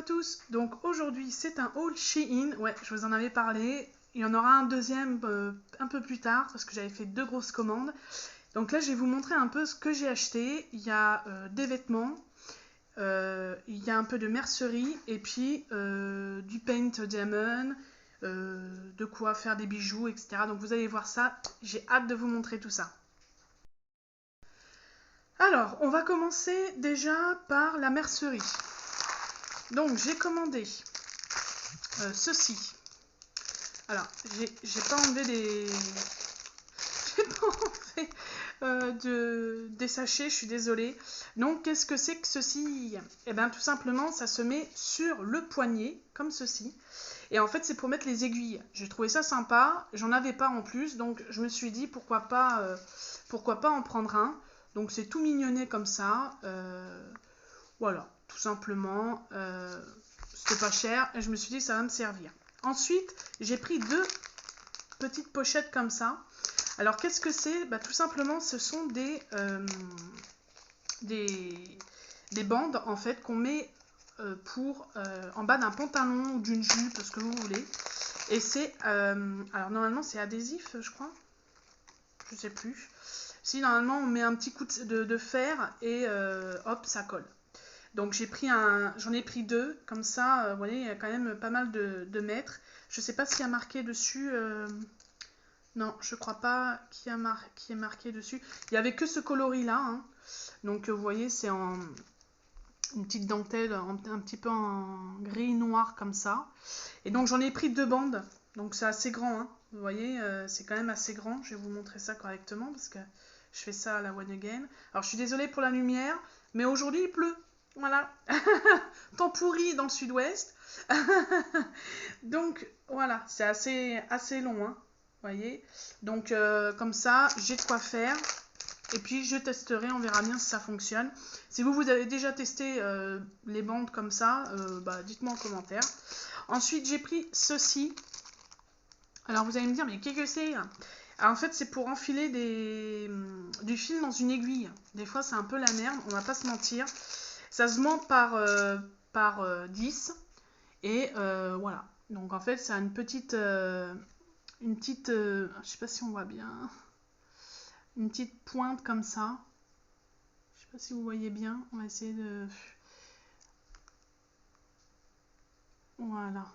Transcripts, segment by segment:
tous, donc aujourd'hui c'est un haul Shein, ouais je vous en avais parlé, il y en aura un deuxième un peu plus tard parce que j'avais fait 2 grosses commandes. Donc là je vais vous montrer un peu ce que j'ai acheté, il y a des vêtements, il y a un peu de mercerie et puis du paint diamond, de quoi faire des bijoux etc. Donc vous allez voir ça, j'ai hâte de vous montrer tout ça. Alors on va commencer déjà par la mercerie. Donc j'ai commandé ceci. Alors, j'ai pas enlevé des... J'ai pas enlevé des sachets, je suis désolée. Donc, qu'est-ce que c'est que ceci? Eh bien, tout simplement, ça se met sur le poignet, comme ceci. Et en fait, c'est pour mettre les aiguilles. J'ai trouvé ça sympa, j'en avais pas en plus, donc je me suis dit pourquoi pas en prendre un. Donc, c'est tout mignonné comme ça. Voilà, tout simplement. C'était pas cher et je me suis dit ça va me servir. Ensuite, j'ai pris 2 petites pochettes comme ça. Alors, qu'est-ce que c'est? Bah, tout simplement, ce sont des bandes en fait qu'on met en bas d'un pantalon ou d'une jupe, ce que vous voulez. Et c'est alors normalement c'est adhésif, je crois. Je sais plus. Si normalement on met un petit coup de fer et hop, ça colle. Donc j'en ai pris 2, comme ça, vous voyez, il y a quand même pas mal de mètres. Je sais pas s'il y a marqué dessus, non, je crois pas qu'il y ait marqué dessus. Il y avait que ce coloris-là, hein. Donc vous voyez, c'est en une petite dentelle, un petit peu en gris noir comme ça. Et donc j'en ai pris 2 bandes, donc c'est assez grand, hein. Vous voyez, c'est quand même assez grand. Je vais vous montrer ça correctement parce que je fais ça à la one again. Alors je suis désolée pour la lumière, mais aujourd'hui il pleut. Voilà, temps pourri dans le sud-ouest. Donc voilà, c'est assez long, hein, voyez. Donc comme ça, j'ai de quoi faire. Et puis je testerai, on verra bien si ça fonctionne. Si vous avez déjà testé les bandes comme ça, bah, dites-moi en commentaire. Ensuite, j'ai pris ceci. Alors vous allez me dire, mais qu'est-ce que c'est? Alors, en fait, c'est pour enfiler du fil dans une aiguille. Des fois, c'est un peu la merde, on va pas se mentir. Ça se ment par 10. Et voilà. Donc en fait, ça a une petite... je sais pas si on voit bien. Une petite pointe comme ça. Je sais pas si vous voyez bien. On va essayer de... Voilà.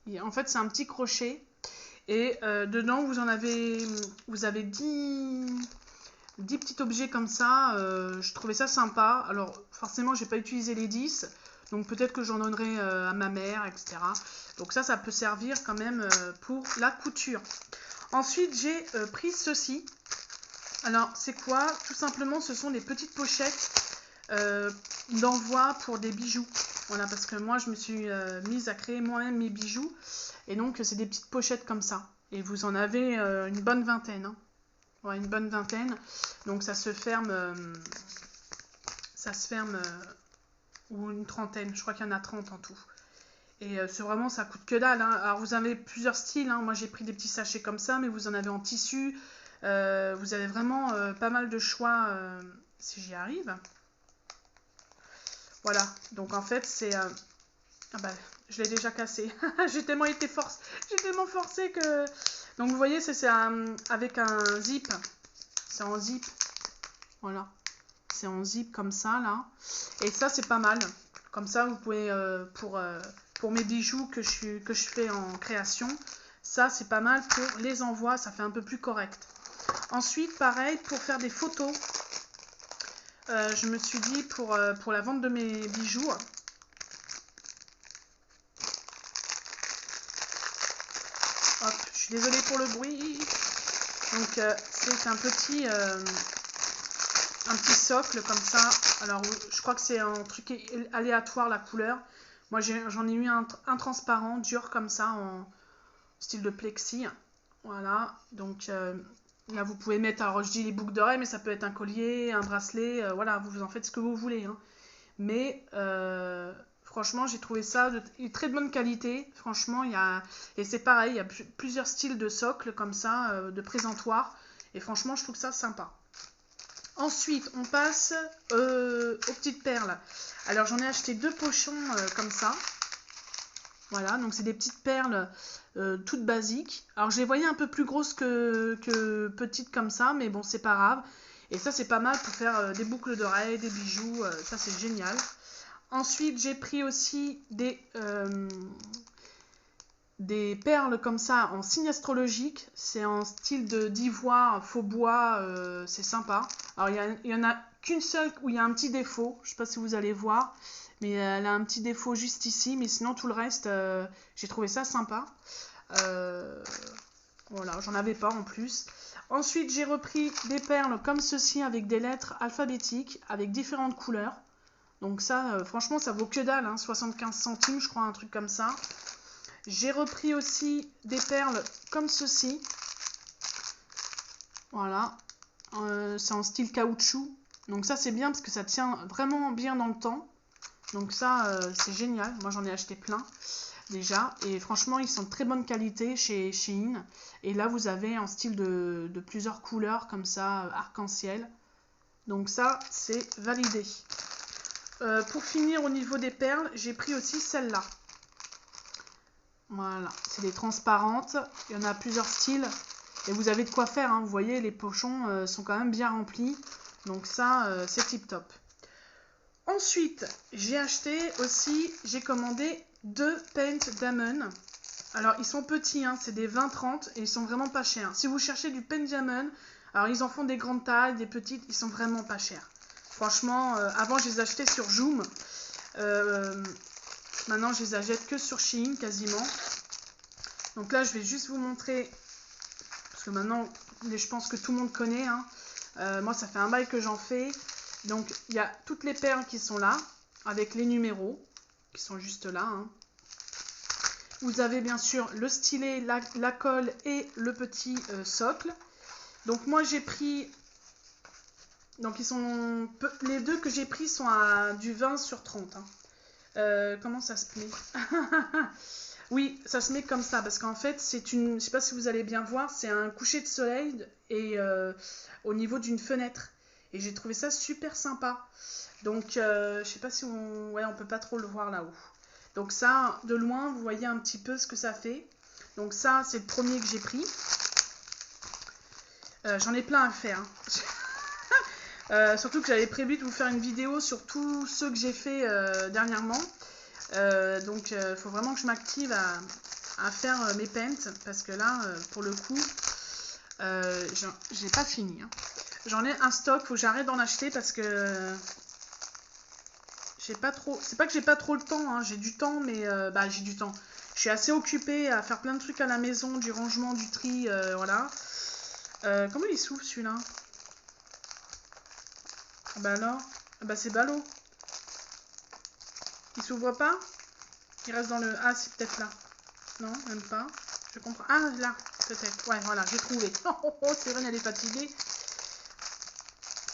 Et en fait, c'est un petit crochet. Et dedans, vous avez 10 petits objets comme ça. Je trouvais ça sympa. Alors, forcément, j'ai pas utilisé les 10. Donc, peut-être que j'en donnerai à ma mère, etc. Donc, ça peut servir quand même pour la couture. Ensuite, j'ai pris ceci. Alors, c'est quoi? Tout simplement, ce sont des petites pochettes d'envoi pour des bijoux. Voilà, parce que moi, je me suis mise à créer moi-même mes bijoux. Et donc, c'est des petites pochettes comme ça. Et vous en avez une bonne vingtaine, hein. Ouais, une bonne vingtaine. Donc, ça se ferme... ou une trentaine. Je crois qu'il y en a 30 en tout. Et c'est vraiment, ça coûte que dalle, hein. Alors, vous avez plusieurs styles, hein. Moi, j'ai pris des petits sachets comme ça, mais vous en avez en tissu. Vous avez vraiment pas mal de choix si j'y arrive. Voilà. Donc, en fait, c'est... Ah bah, je l'ai déjà cassé. J'ai tellement forcée que... Donc, vous voyez, c'est avec un zip. C'est en zip. Voilà. C'est en zip comme ça, là. Et ça, c'est pas mal. Comme ça, vous pouvez... pour mes bijoux que je fais en création, ça, c'est pas mal pour les envois. Ça fait un peu plus correct. Ensuite, pareil, pour faire des photos, je me suis dit, pour la vente de mes bijoux... Hop, je suis désolée pour le bruit. Donc c'est un petit socle comme ça. Alors je crois que c'est un truc aléatoire la couleur. Moi j'en ai eu un transparent dur comme ça en style de plexi. Voilà. Donc là vous pouvez mettre, alors je dis les boucles d'oreilles, mais ça peut être un collier, un bracelet. Voilà, vous en faites ce que vous voulez, hein. Mais franchement, j'ai trouvé ça de très bonne qualité. Franchement, et c'est pareil, il y a plusieurs styles de socles comme ça, de présentoir. Et franchement, je trouve ça sympa. Ensuite, on passe aux petites perles. Alors, j'en ai acheté 2 pochons comme ça. Voilà, donc c'est des petites perles toutes basiques. Alors je les voyais un peu plus grosses que petites comme ça, mais bon, c'est pas grave. Et ça, c'est pas mal pour faire des boucles d'oreilles, des bijoux, ça c'est génial. Ensuite, j'ai pris aussi des perles comme ça en signe astrologique. C'est en style d'ivoire, faux bois, c'est sympa. Alors il y en a qu'une seule où il y a un petit défaut, je sais pas si vous allez voir, mais elle a un petit défaut juste ici, mais sinon tout le reste, j'ai trouvé ça sympa. Voilà, j'en avais pas en plus. Ensuite, j'ai repris des perles comme ceci avec des lettres alphabétiques, avec différentes couleurs. Donc ça, franchement, ça vaut que dalle, hein, 75 centimes, je crois, un truc comme ça. J'ai repris aussi des perles comme ceci. Voilà. C'est en style caoutchouc. Donc ça, c'est bien parce que ça tient vraiment bien dans le temps. Donc ça, c'est génial. Moi, j'en ai acheté plein déjà. Et franchement, ils sont de très bonne qualité chez Shein. Et là, vous avez en style de plusieurs couleurs comme ça, arc-en-ciel. Donc ça, c'est validé. Pour finir, au niveau des perles, j'ai pris aussi celle-là. Voilà, c'est des transparentes. Il y en a plusieurs styles. Et vous avez de quoi faire, hein. Vous voyez, les pochons sont quand même bien remplis. Donc ça, c'est tip top. Ensuite, j'ai commandé 2 Paint Diamond. Alors, ils sont petits, hein, c'est des 20-30 et ils sont vraiment pas chers. Si vous cherchez du Paint Diamond, alors ils en font des grandes tailles, des petites, ils sont vraiment pas chers. Franchement, avant, je les achetais sur Joom. Maintenant, je les achète que sur Shein, quasiment. Donc là, je vais juste vous montrer, parce que maintenant, je pense que tout le monde connaît, hein. Moi, ça fait un bail que j'en fais. Donc, il y a toutes les perles qui sont là, avec les numéros, qui sont juste là, hein. Vous avez bien sûr le stylet, la colle et le petit socle. Donc, moi, j'ai pris... Donc, les deux que j'ai pris sont à du 20 sur 30, hein. Comment ça se met? Oui, ça se met comme ça, parce qu'en fait, je sais pas si vous allez bien voir, c'est un coucher de soleil et au niveau d'une fenêtre. Et j'ai trouvé ça super sympa. Donc, je sais pas si on peut pas trop le voir là-haut. Donc ça, de loin, vous voyez un petit peu ce que ça fait. Donc ça, c'est le premier que j'ai pris. J'en ai plein à faire, hein. Surtout que j'avais prévu de vous faire une vidéo sur tous ceux que j'ai fait dernièrement. Donc il faut vraiment que je m'active à faire mes paints parce que là pour le coup j'ai pas fini, hein. J'en ai un stock, faut que j'arrête d'en acheter parce que j'ai pas trop, c'est pas que j'ai pas trop le temps, hein. J'ai du temps mais j'ai du temps, je suis assez occupée à faire plein de trucs à la maison, du rangement, du tri, voilà. Comment il s'ouvre celui-là? Ah bah alors, ah bah c'est ballot, il s'ouvre pas, il reste dans le... Ah, c'est peut-être là. Non, même pas. Je comprends. Ah, là, peut-être. Ouais, voilà, j'ai trouvé. Oh, Cyrine, elle est fatiguée.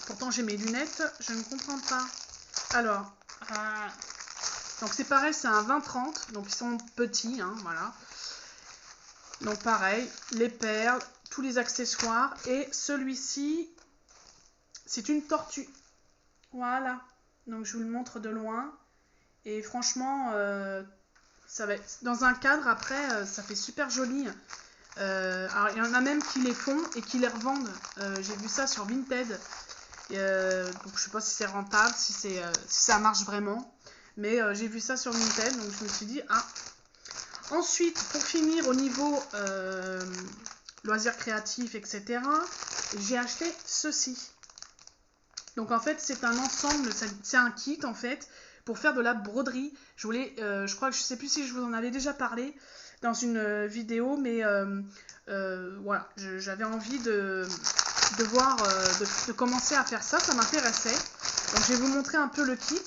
Pourtant, j'ai mes lunettes. Je ne comprends pas. Alors, donc c'est pareil, c'est un 20-30. Donc, ils sont petits, hein, voilà. Donc, pareil, les perles, tous les accessoires. Et celui-ci, c'est une tortue. Voilà. Donc, je vous le montre de loin. Et franchement... ça va être dans un cadre après, ça fait super joli. Alors il y en a même qui les font et qui les revendent. J'ai vu ça sur Vinted. Donc je sais pas si c'est rentable, si ça marche vraiment. Mais j'ai vu ça sur Vinted, donc je me suis dit ah. Ensuite, pour finir au niveau loisirs créatifs, etc., j'ai acheté ceci. Donc en fait c'est un ensemble, c'est un kit en fait pour faire de la broderie. Je crois que je sais plus si je vous en avais déjà parlé dans une vidéo, mais voilà, j'avais envie de voir, de commencer à faire ça, ça m'intéressait. Donc je vais vous montrer un peu le kit.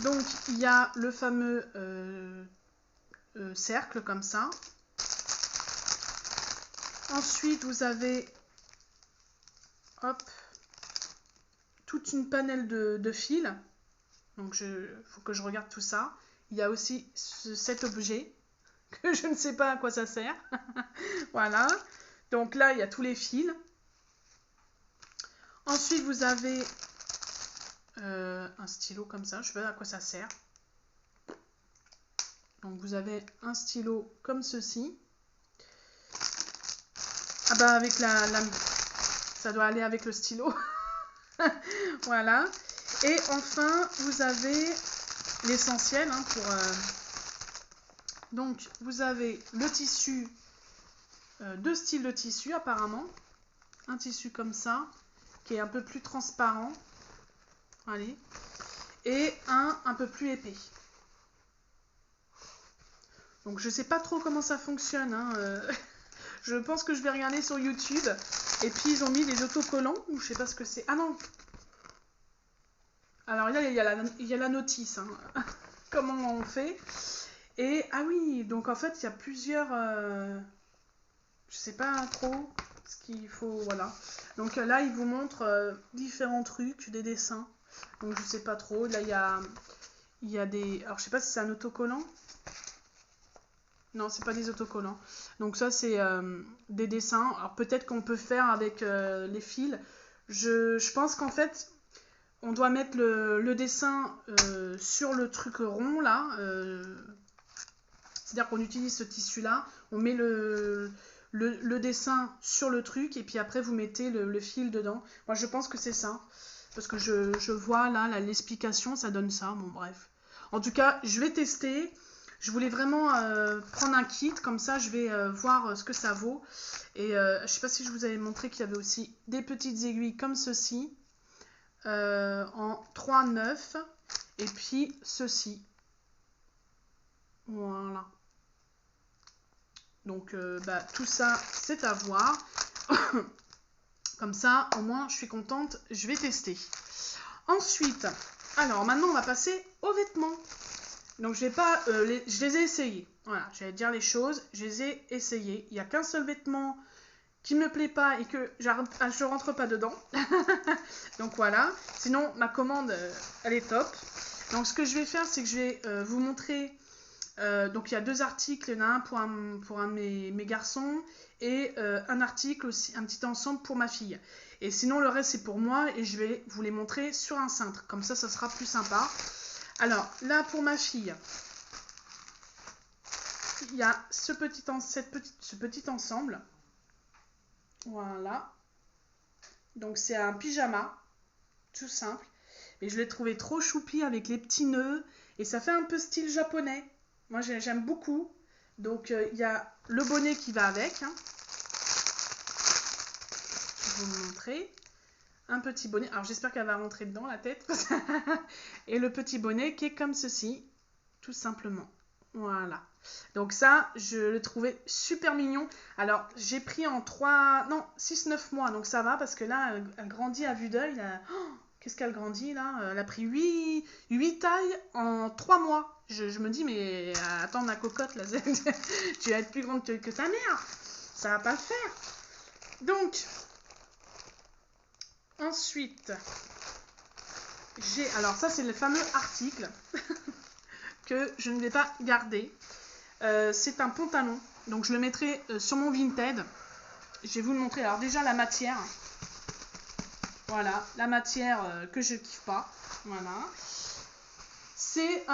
Donc il y a le fameux cercle comme ça. Ensuite vous avez hop, toute une panelle de fils. Donc il faut que je regarde tout ça. Il y a aussi cet objet que je ne sais pas à quoi ça sert. Voilà. Donc là, il y a tous les fils. Ensuite, vous avez un stylo comme ça. Je ne sais pas à quoi ça sert. Donc vous avez un stylo comme ceci. Ah bah avec ça doit aller avec le stylo. Voilà. Et enfin, vous avez l'essentiel hein, pour... Donc, vous avez le tissu, deux styles de tissu apparemment. Un tissu comme ça, qui est un peu plus transparent. Allez. Et un peu plus épais. Donc, je sais pas trop comment ça fonctionne. Hein, je pense que je vais regarder sur YouTube. Et puis, ils ont mis des autocollants, ou je sais pas ce que c'est. Ah non! Alors là, il y a la notice. Hein. Comment on fait? Et, ah oui, donc en fait, il y a plusieurs... je sais pas trop ce qu'il faut, voilà. Donc là, il vous montre différents trucs, des dessins. Donc je sais pas trop. Là, il y a des... Alors je sais pas si c'est un autocollant. Non, c'est pas des autocollants. Donc ça, c'est des dessins. Alors peut-être qu'on peut faire avec les fils. Je pense qu'en fait, on doit mettre le dessin sur le truc rond, là. C'est-à-dire qu'on utilise ce tissu-là, on met le dessin sur le truc et puis après vous mettez le fil dedans. Moi je pense que c'est ça, parce que je vois là l'explication, ça donne ça, bon bref. En tout cas, je vais tester. Je voulais vraiment prendre un kit, comme ça je vais voir ce que ça vaut. Et je sais pas si je vous avais montré qu'il y avait aussi des petites aiguilles comme ceci, en 3,9. Et puis ceci. Voilà. Donc bah, tout ça, c'est à voir. Comme ça, au moins, je suis contente. Je vais tester. Ensuite, alors maintenant, on va passer aux vêtements. Donc, je vais pas, je les ai essayés. Voilà, j'allais dire les choses. Je les ai essayés. Il n'y a qu'un seul vêtement qui me plaît pas et que je rentre pas dedans. Donc voilà. Sinon, ma commande, elle est top. Donc, ce que je vais faire, c'est que je vais vous montrer... donc il y a deux articles, il y en a un pour un de mes garçons et un article aussi, un petit ensemble pour ma fille. Et sinon le reste c'est pour moi et je vais vous les montrer sur un cintre, comme ça sera plus sympa. Alors là pour ma fille, il y a ce petit ensemble. Voilà. Donc c'est un pyjama, tout simple. Mais je l'ai trouvé trop choupi avec les petits nœuds et ça fait un peu style japonais. Moi, j'aime beaucoup. Donc, il y a le bonnet qui va avec. Hein. Je vais vous montrer. Un petit bonnet. Alors, j'espère qu'elle va rentrer dedans, la tête. Et le petit bonnet qui est comme ceci. Tout simplement. Voilà. Donc ça, je le trouvais super mignon. Alors, j'ai pris en 6-9 mois. Donc, ça va parce que là, elle grandit à vue d'œil. Qu'est-ce qu'elle grandit là? Elle a pris 8 tailles en 3 mois. Je me dis, mais attends, ma cocotte, là, tu vas être plus grande que ta mère. Ça va pas le faire. Donc, ensuite, alors ça, c'est le fameux article que je ne vais pas garder. C'est un pantalon. Donc, je le mettrai sur mon Vinted. Je vais vous le montrer. Alors, déjà, la matière. Voilà, la matière que je kiffe pas. Voilà. C'est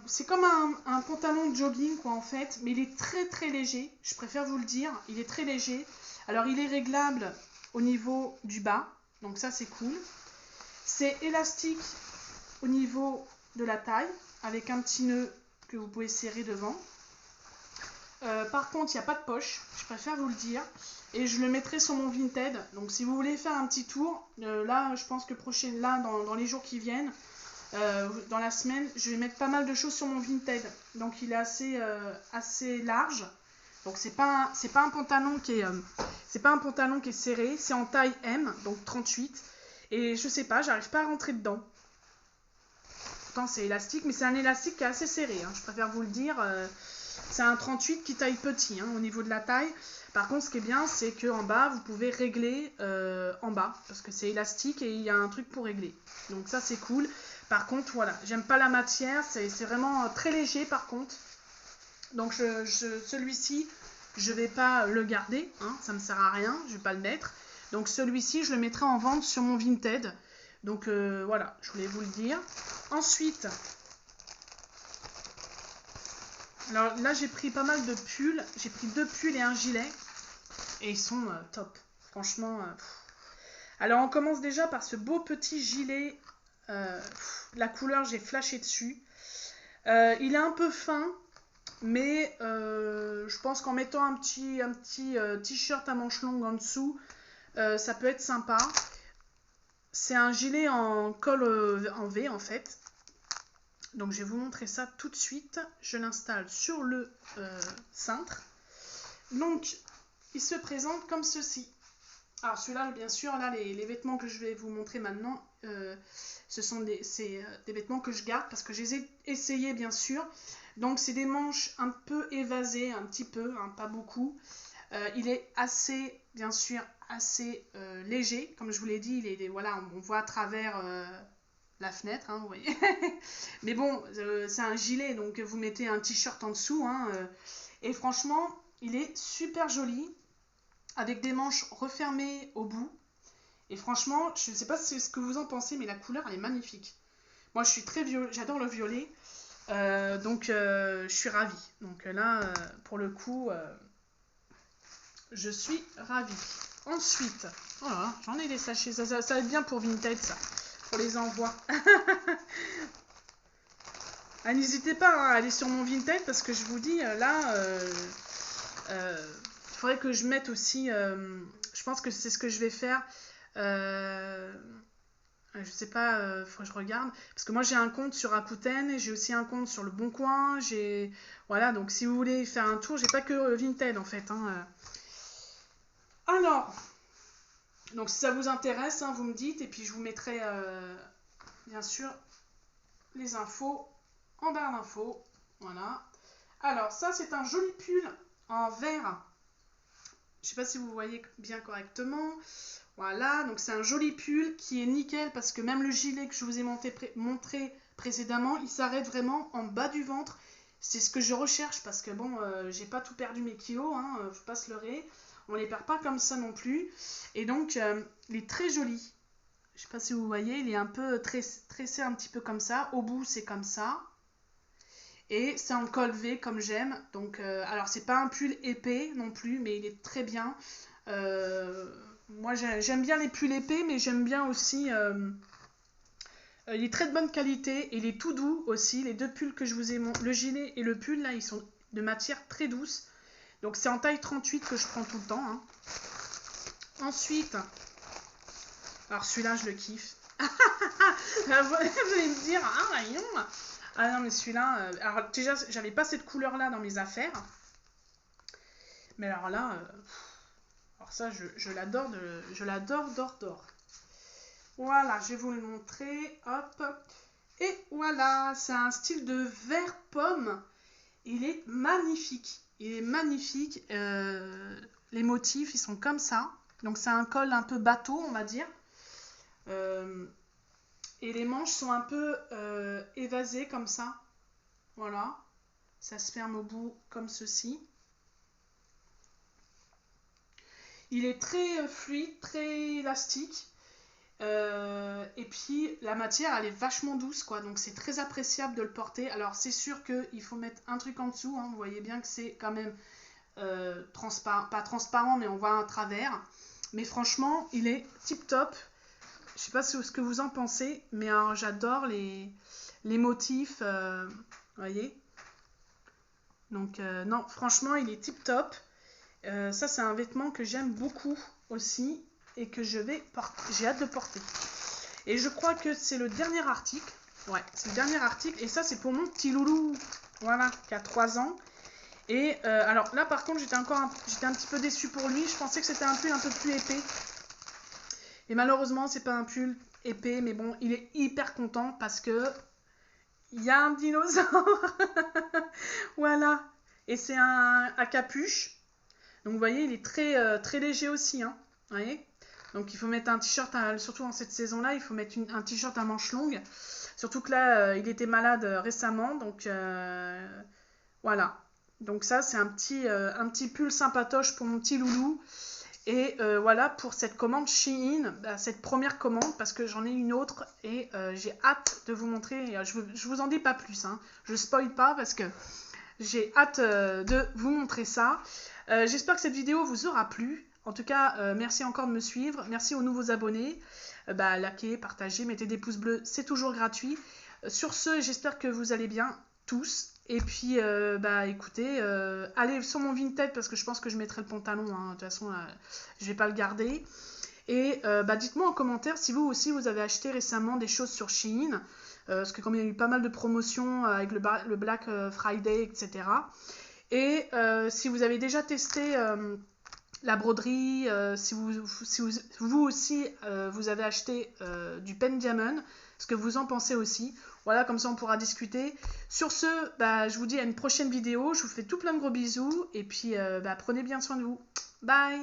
c'est comme un pantalon de jogging quoi en fait, mais il est très très léger. Je préfère vous le dire, il est très léger. Alors il est réglable au niveau du bas, donc ça c'est cool. C'est élastique au niveau de la taille, avec un petit nœud que vous pouvez serrer devant. Par contre, il n'y a pas de poche, je préfère vous le dire. Et je le mettrai sur mon Vinted. Donc si vous voulez faire un petit tour, là je pense que dans les jours qui viennent, dans la semaine, je vais mettre pas mal de choses sur mon Vinted. Donc il est assez large. Donc c'est pas un pantalon qui est serré, c'est en taille M, donc 38. Et je sais pas, j'arrive pas à rentrer dedans. Pourtant c'est élastique, mais c'est un élastique qui est assez serré. Hein, je préfère vous le dire. C'est un 38 qui taille petit hein, au niveau de la taille. Par contre, ce qui est bien, c'est qu'en bas, vous pouvez régler en bas. Parce que c'est élastique et il y a un truc pour régler. Donc ça, c'est cool. Par contre, voilà, j'aime pas la matière. C'est vraiment très léger par contre. Donc celui-ci, je vais pas le garder. Hein, ça me sert à rien. Je vais pas le mettre. Donc celui-ci, je le mettrai en vente sur mon Vinted. Donc voilà, je voulais vous le dire. Ensuite... Alors là, j'ai pris pas mal de pulls. J'ai pris 2 pulls et un gilet. Et ils sont top. Franchement. Alors, on commence déjà par ce beau petit gilet. La couleur, j'ai flashé dessus. Il est un peu fin. Mais je pense qu'en mettant un petit t-shirt à manches longues en dessous, ça peut être sympa. C'est un gilet en col en V en fait. Donc je vais vous montrer ça tout de suite. Je l'installe sur le cintre. Donc il se présente comme ceci. Alors celui-là, bien sûr, là les vêtements que je vais vous montrer maintenant, ce sont des vêtements que je garde parce que je les ai essayés bien sûr. Donc c'est des manches un peu évasées, un petit peu, hein, pas beaucoup. Il est assez, bien sûr, assez léger. Comme je vous l'ai dit, voilà, on voit à travers la fenêtre, hein, vous voyez. Mais bon, c'est un gilet, donc vous mettez un t-shirt en dessous. Hein, et franchement, il est super joli, avec des manches refermées au bout. Et franchement, je ne sais pas ce que vous en pensez, mais la couleur, elle est magnifique. Moi, je suis très j'adore le violet. Donc je suis ravie. Donc là, pour le coup, je suis ravie. Ensuite, voilà, j'en ai des sachets. Ça va être bien pour Vinted, ça. Pour les envois. Ah, n'hésitez pas à aller sur mon Vinted parce que je vous dis, là, il faudrait que je mette aussi. Je pense que c'est ce que je vais faire. Je sais pas, faut que je regarde. Parce que moi j'ai un compte sur Rakuten et j'ai aussi un compte sur Le Bon Coin. Voilà, donc si vous voulez faire un tour, j'ai pas que Vinted en fait. Hein. Alors, donc si ça vous intéresse, hein, vous me dites et puis je vous mettrai bien sûr les infos en barre d'infos. Voilà. Alors ça c'est un joli pull en vert. Je sais pas si vous voyez bien correctement. Voilà, donc c'est un joli pull qui est nickel parce que même le gilet que je vous ai montré précédemment, il s'arrête vraiment en bas du ventre. C'est ce que je recherche parce que bon, j'ai pas tout perdu mes kilos, hein, faut pas se leurrer. On les perd pas comme ça non plus. Et donc, il est très joli. Je sais pas si vous voyez, il est un peu tressé un petit peu comme ça. Au bout, c'est comme ça. Et c'est en col V comme j'aime. Donc, alors c'est pas un pull épais non plus, mais il est très bien. Moi j'aime bien les pulls épais, mais j'aime bien aussi. Il est très de bonne qualité et il est tout doux aussi. Les 2 pulls que je vous ai montré, le gilet et le pull, là, ils sont de matière très douce. Donc c'est en taille 38 que je prends tout le temps. Hein. Ensuite, alors celui-là, je le kiffe. Vous allez me dire, ah non. Ah non, mais celui-là, alors déjà, j'avais pas cette couleur-là dans mes affaires. Mais alors là, alors ça, je l'adore, d'or. Voilà, je vais vous le montrer. Hop. Et voilà, c'est un style de vert pomme. Il est magnifique. Il est magnifique. Les motifs, ils sont comme ça. Donc c'est un col un peu bateau, on va dire. Et les manches sont un peu évasées comme ça. Voilà. Ça se ferme au bout comme ceci. Il est très fluide, très élastique. Et puis la matière elle est vachement douce quoi, donc c'est très appréciable de le porter. Alors c'est sûr qu'il faut mettre un truc en dessous, hein. Vous voyez bien que c'est quand même pas transparent, mais on voit un travers. Mais franchement il est tip top. Je sais pas ce que vous en pensez, mais j'adore les motifs, vous voyez. Donc non, franchement il est tip top. Ça c'est un vêtement que j'aime beaucoup aussi et que je vais porter. J'ai hâte de porter. Et je crois que c'est le dernier article. Ouais, c'est le dernier article. Et ça, c'est pour mon petit loulou. Voilà, qui a 3 ans. Et alors là, par contre, j'étais un petit peu déçue pour lui. Je pensais que c'était un pull un peu plus épais. Et malheureusement, c'est pas un pull épais. Mais bon, il est hyper content parce que il y a un dinosaure. Voilà. Et c'est à capuche. Donc vous voyez, il est très léger aussi. Hein. Vous voyez ? Donc il faut mettre un t-shirt, surtout en cette saison-là, il faut mettre un t-shirt à manches longues. Surtout que là, il était malade récemment, donc voilà. Donc ça, c'est un petit pull sympatoche pour mon petit loulou. Et voilà pour cette commande Shein, cette première commande, parce que j'en ai une autre et j'ai hâte de vous montrer. Je vous en dis pas plus, hein. Je spoil pas parce que J'ai hâte de vous montrer ça. J'espère que cette vidéo vous aura plu. En tout cas, merci encore de me suivre. Merci aux nouveaux abonnés. Likez, partagez, mettez des pouces bleus, c'est toujours gratuit. Sur ce, j'espère que vous allez bien tous. Et puis, écoutez, allez sur mon Vinted parce que je pense que je mettrai le pantalon. Hein. De toute façon, je vais pas le garder. Et dites-moi en commentaire si vous aussi vous avez acheté récemment des choses sur Shein. Parce que comme il y a eu pas mal de promotions avec le Black Friday, etc. Et si vous avez déjà testé la broderie, si vous aussi vous avez acheté du Pen Diamond, ce que vous en pensez aussi. Voilà, comme ça on pourra discuter. Sur ce, je vous dis à une prochaine vidéo. Je vous fais tout plein de gros bisous. Et puis, prenez bien soin de vous. Bye!